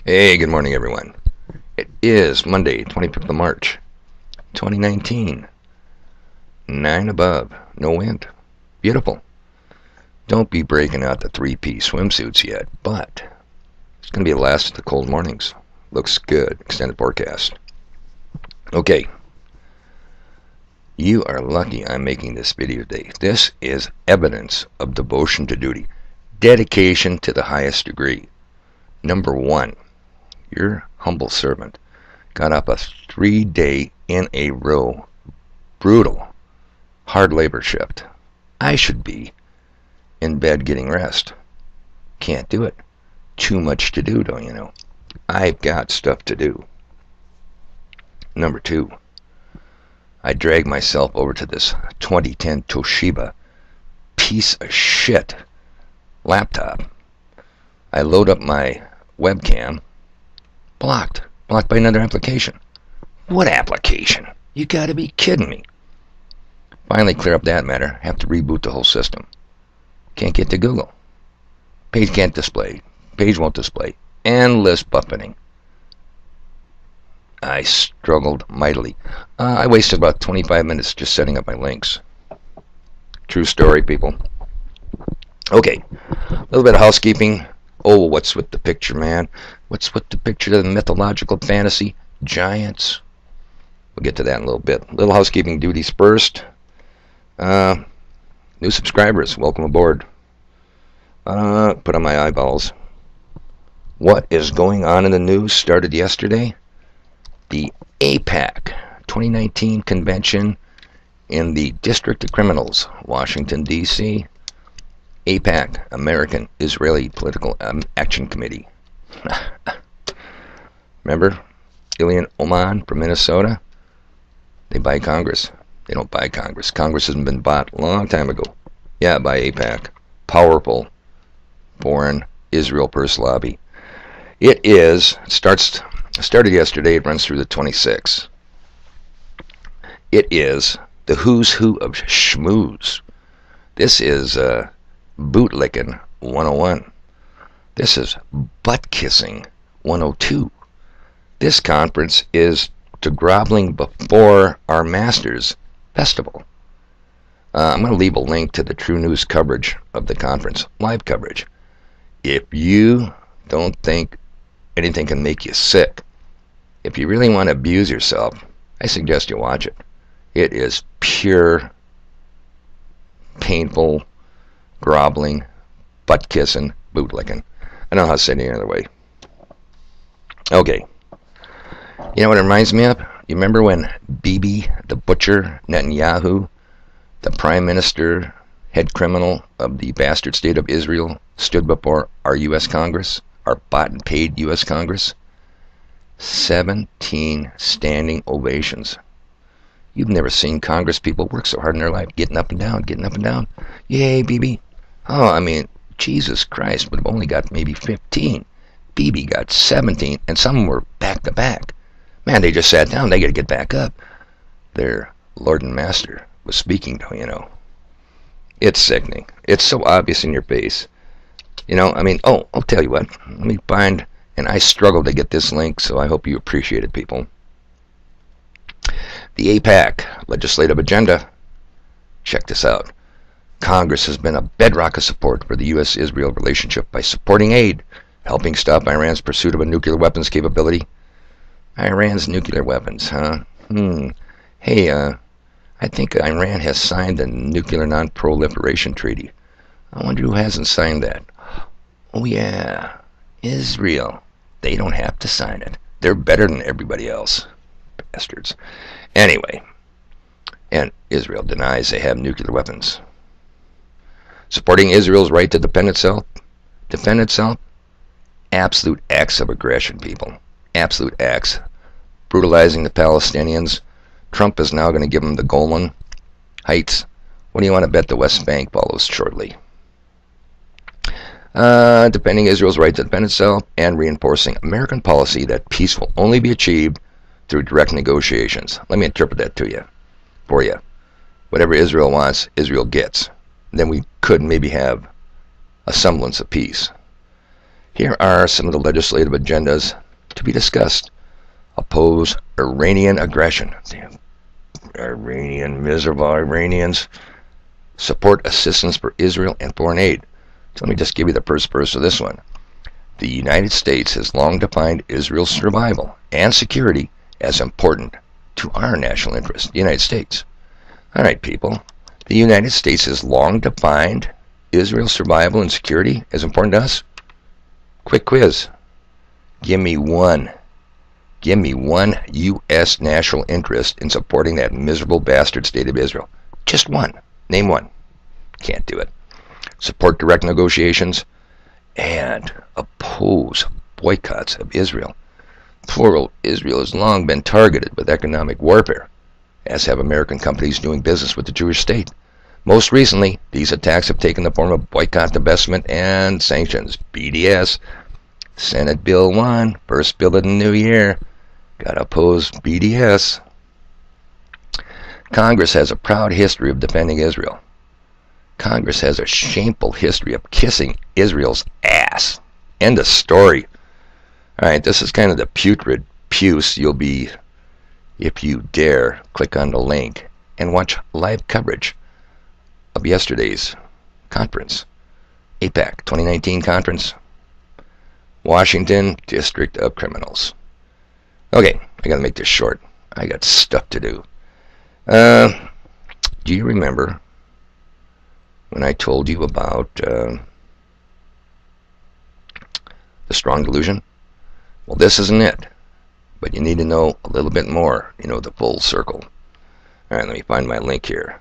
Hey, good morning, everyone. It is Monday, 25th of March, 2019. 9 above, no wind. Beautiful. Don't be breaking out the three-piece swimsuits yet, but it's going to be the last of the cold mornings. Looks good. Extended forecast. Okay. You are lucky I'm making this video today. This is evidence of devotion to duty. Dedication to the highest degree. Number one. Your humble servant got up a 3-day in a row, brutal, hard labor shift. I should be in bed getting rest. Can't do it. Too much to do, don't you know? I've got stuff to do. Number two, I drag myself over to this 2010 Toshiba piece of shit laptop. I load up my webcam. Blocked by another application. What application? You gotta be kidding me. Finally clear up that matter. Have to reboot the whole system. Can't get to Google. Page can't display. Page won't display. Endless buffeting. I struggled mightily. I wasted about 25 minutes just setting up my links. True story, people. Okay, a little bit of housekeeping. Oh, what's with the picture, man? What's with the picture of the mythological fantasy giants? We'll get to that in a little bit. Little housekeeping duties first. New subscribers, welcome aboard. Put on my eyeballs. What is going on in the news started yesterday? The APAC 2019 convention in the District of Criminals, Washington, D.C., APAC, American Israeli Political Action Committee. Remember Ilhan Omar from Minnesota? They buy Congress. They don't buy Congress. Congress hasn't been bought a long time ago. Yeah, by APAC. Powerful foreign Israel purse lobby. It started yesterday. It runs through the 26th. It is the who's who of schmooze. This is bootlicking 101. This is butt kissing 102. This conference is to groveling before our Masters Festival. I'm going to leave a link to the True News coverage of the conference, live coverage. If you don't think anything can make you sick, if you really want to abuse yourself, I suggest you watch it. It is pure, painful, groveling, butt kissing, bootlicking. I don't know how to say it any other way. Okay. You know what it reminds me of? You remember when Bibi, the butcher, Netanyahu, the prime minister, head criminal of the bastard state of Israel, stood before our U.S. Congress, our bought and paid U.S. Congress? 17 standing ovations. You've never seen Congress people work so hard in their life, getting up and down, getting up and down. Yay, Bibi. Oh, I mean, Jesus Christ, would have only got maybe 15. Bibi got 17, and some of them were back to back. Man, they just sat down. They got to get back up. Their Lord and Master was speaking, though, you know. It's sickening. It's so obvious in your face. You know, I mean, oh, I'll tell you what. Let me find, and I struggled to get this link, so I hope you appreciate it, people. The APAC legislative agenda. Check this out. Congress has been a bedrock of support for the U.S.-Israel relationship by supporting aid, helping stop Iran's pursuit of a nuclear weapons capability. Iran's nuclear weapons, huh? Hey, I think Iran has signed the Nuclear Non-Proliferation Treaty. I wonder who hasn't signed that. Oh, yeah, Israel. They don't have to sign it. They're better than everybody else. Bastards. Anyway, and Israel denies they have nuclear weapons. Supporting Israel's right to defend itself, absolute acts of aggression, people. Absolute acts. Brutalizing the Palestinians. Trump is now going to give them the Golan Heights. What do you want to bet the West Bank follows shortly? Defending Israel's right to defend itself and reinforcing American policy that peace will only be achieved through direct negotiations. Let me interpret that for you. Whatever Israel wants, Israel gets. Then we could maybe have a semblance of peace. Here are some of the legislative agendas to be discussed. Oppose Iranian aggression. Damn, Iranian, miserable Iranians. Support assistance for Israel and foreign aid. So let me just give you the first verse of this one. The United States has long defined Israel's survival and security as important to our national interest, the United States. All right, people. The United States has long defined Israel's survival and security as important to us. Quick quiz. Give me one U.S. national interest in supporting that miserable bastard state of Israel. Just one. Name one. Can't do it. Support direct negotiations and oppose boycotts of Israel. Plural, Israel has long been targeted with economic warfare, as have American companies doing business with the Jewish state. Most recently, these attacks have taken the form of boycott, divestment, and sanctions. BDS. Senate Bill 1, first bill of the new year. Gotta oppose BDS. Congress has a proud history of defending Israel. Congress has a shameful history of kissing Israel's ass. End of story. Alright, this is kind of the putrid puce you'll be, if you dare, click on the link and watch live coverage of yesterday's conference. APAC 2019 conference. Washington District of Criminals. Okay, I gotta make this short. I got stuff to do. Do you remember when I told you about the strong delusion? Well, this isn't it. But you need to know a little bit more, the full circle. Alright, let me find my link here.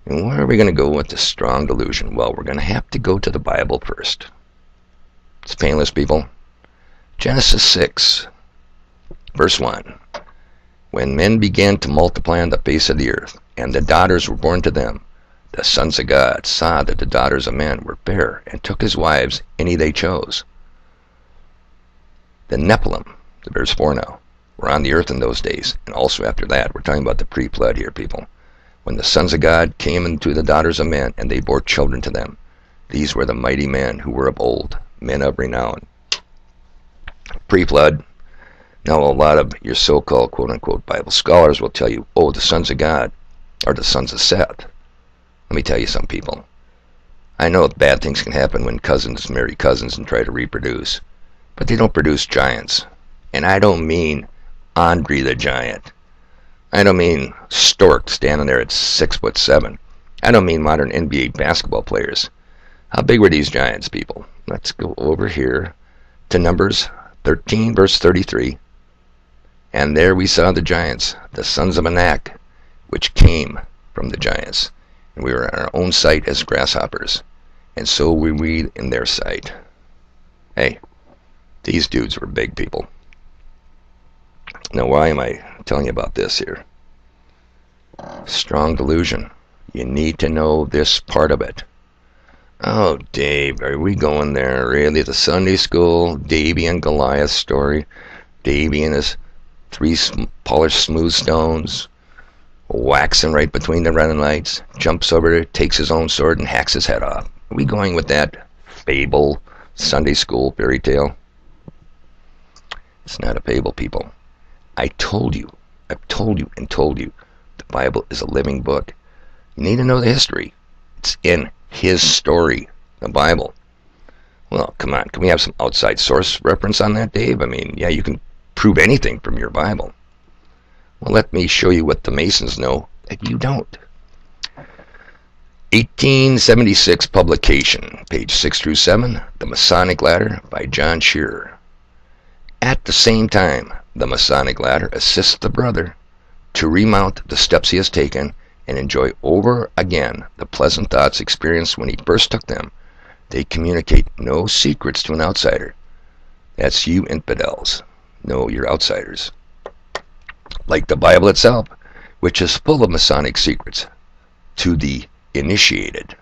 And where are we going to go with the strong delusion? Well, we're going to have to go to the Bible first. It's painless, people. Genesis 6, verse 1. When men began to multiply on the face of the earth, and the daughters were born to them, the sons of God saw that the daughters of men were fair, and took as wives any they chose. The Nephilim, the verse 4 now, were on the earth in those days, and also after that. We're talking about the pre-flood here, people. When the sons of God came into the daughters of men, and they bore children to them. These were the mighty men who were of old, men of renown. Pre-flood. Now a lot of your so-called quote-unquote Bible scholars will tell you, oh, the sons of God are the sons of Seth. Let me tell you some people. I know bad things can happen when cousins marry cousins and try to reproduce. But they don't produce giants. And I don't mean Andre the Giant. I don't mean Stork standing there at 6'7". I don't mean modern NBA basketball players. How big were these giants, people? Let's go over here to Numbers 13, verse 33. And there we saw the giants, the sons of Anak, which came from the giants. And we were in our own sight as grasshoppers. And so we read in their sight. Hey, these dudes were big, people. Now, why am I telling you about this here? Strong delusion. You need to know this part of it. Oh, Dave, are we going there? Really? The Sunday school, Davy and Goliath story. Davy and his 3 polished smooth stones, waxing right between the running lights, jumps over, takes his own sword and hacks his head off. Are we going with that fable, Sunday school fairy tale? It's not a fable, people. I've told you, the Bible is a living book. You need to know the history. It's in his story, the Bible. Well, come on, can we have some outside source reference on that, Dave? I mean, yeah, you can prove anything from your Bible. Well, let me show you what the Masons know that you don't. 1876 publication, page 6 through 7, The Masonic Ladder by John Shearer. At the same time, the Masonic ladder assists the brother to remount the steps he has taken and enjoy over again the pleasant thoughts experienced when he first took them. They communicate no secrets to an outsider. That's you infidels. No, you're outsiders. Like the Bible itself, which is full of Masonic secrets to the initiated.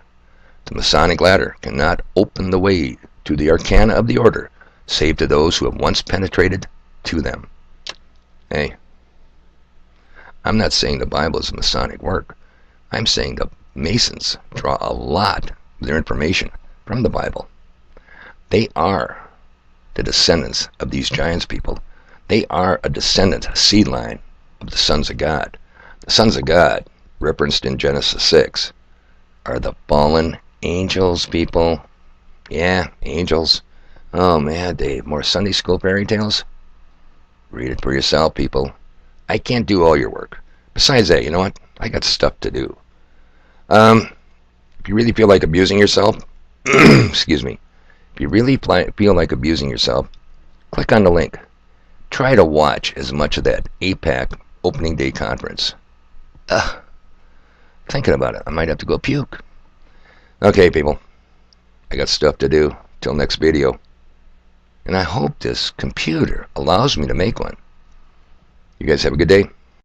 The Masonic ladder cannot open the way to the arcana of the order, save to those who have once penetrated to them. Hey, I'm not saying the Bible is a Masonic work. I'm saying the Masons draw a lot of their information from the Bible. They are the descendants of these giants people. They are a descendant, a seed line of the sons of God. The sons of God, referenced in Genesis 6, are the fallen angels, people. Yeah, angels. Oh man, Dave, more Sunday school fairy tales? Read it for yourself, people. I can't do all your work. Besides that, you know what? I got stuff to do. If you really feel like abusing yourself, excuse me, if you really feel like abusing yourself, click on the link. Try to watch as much of that APAC opening day conference. Thinking about it, I might have to go puke. Okay, people. I got stuff to do. Till next video. And I hope this computer allows me to make one. You guys have a good day.